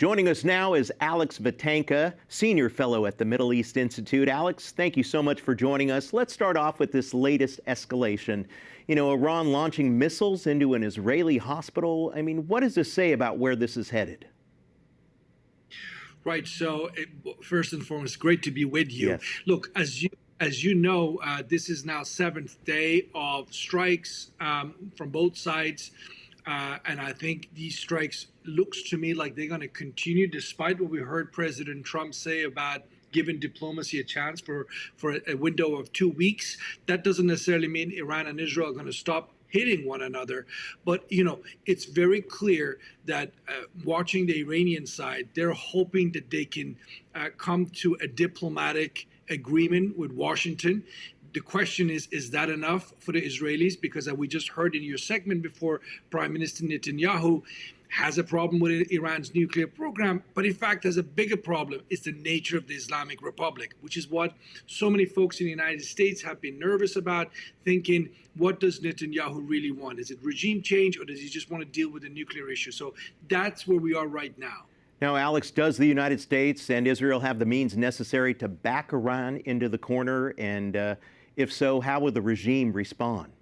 Joining us now is Alex Vatanka, Senior Fellow at the Middle East Institute. Alex, thank you so much for joining us. Let's start off with this latest escalation. You know, Iran launching missiles into an Israeli hospital. I mean, what does this say about where this is headed? Right. So, first and foremost, great to be with you. Yes. Look, as you know, this is now seventh day of strikes from both sides. And I think these strikes looks to me like they're going to continue, despite what we heard President Trump say about giving diplomacy a chance for a window of 2 weeks. That doesn't necessarily mean Iran and Israel are going to stop hitting one another. But, you know, it's very clear that watching the Iranian side, they're hoping that they can come to a diplomatic agreement with Washington. The question is that enough for the Israelis? Because we just heard in your segment before, Prime Minister Netanyahu has a problem with Iran's nuclear program, but in fact has a bigger problem. It's the nature of the Islamic Republic, which is what so many folks in the United States have been nervous about, thinking, what does Netanyahu really want? Is it regime change, or does he just want to deal with the nuclear issue? So that's where we are right now. Now, Alex, does the United States and Israel have the means necessary to back Iran into the corner? And if so, how will the regime respond?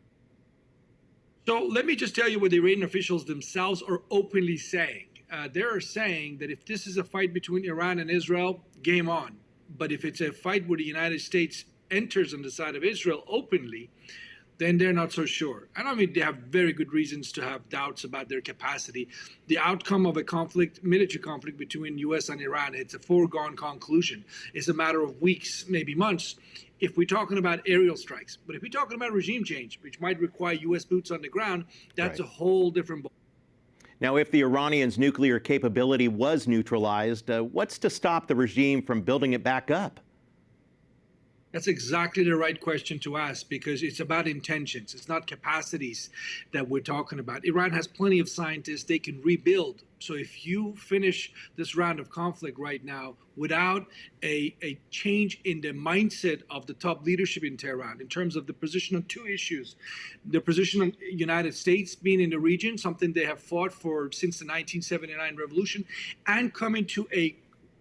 So let me just tell you what the Iranian officials themselves are openly saying. They're saying that if this is a fight between Iran and Israel, game on. But if it's a fight where the United States enters on the side of Israel openly, then they're not so sure. And I mean, they have very good reasons to have doubts about their capacity. The outcome of a conflict, military conflict between U.S. and Iran, it's a foregone conclusion. It's a matter of weeks, maybe months, if we're talking about aerial strikes. But if we're talking about regime change, which might require U.S. boots on the ground, that's right. A whole different ball. Now, if the Iranians' nuclear capability was neutralized, what's to stop the regime from building it back up? That's exactly the right question to ask, because it's about intentions. It's not capacities that we're talking about. Iran has plenty of scientists. They can rebuild. So if you finish this round of conflict right now without a change in the mindset of the top leadership in Tehran in terms of the position on two issues, the position of the United States being in the region, something they have fought for since the 1979 revolution, and coming to a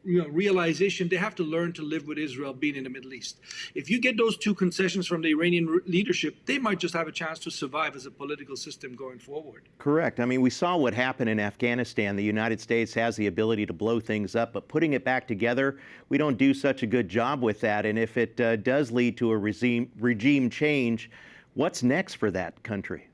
realization they have to learn to live with Israel being in the Middle East. If you get those two concessions from the Iranian leadership, they might just have a chance to survive as a political system going forward. Correct. I mean, we saw what happened in Afghanistan. The United States has the ability to blow things up, but putting it back together, we don't do such a good job with that. And if it does lead to a regime change, what's next for that country?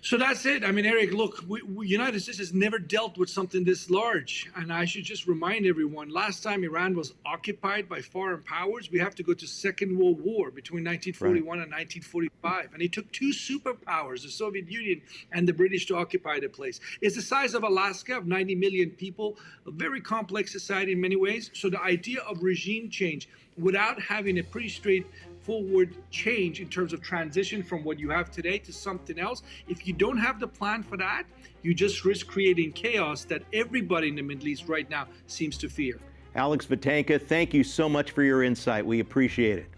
So that's it. I mean, Eric, look, United States has never dealt with something this large. And I should just remind everyone, last time Iran was occupied by foreign powers, we have to go to Second World War between 1941 and 1945. And it took two superpowers, the Soviet Union and the British, to occupy the place. It's the size of Alaska, of 90 million people, a very complex society in many ways. So the idea of regime change without having a pretty straightforward change in terms of transition from what you have today to something else, if you don't have the plan for that, you just risk creating chaos that everybody in the Middle East right now seems to fear. Alex Vatanka, thank you so much for your insight. We appreciate it.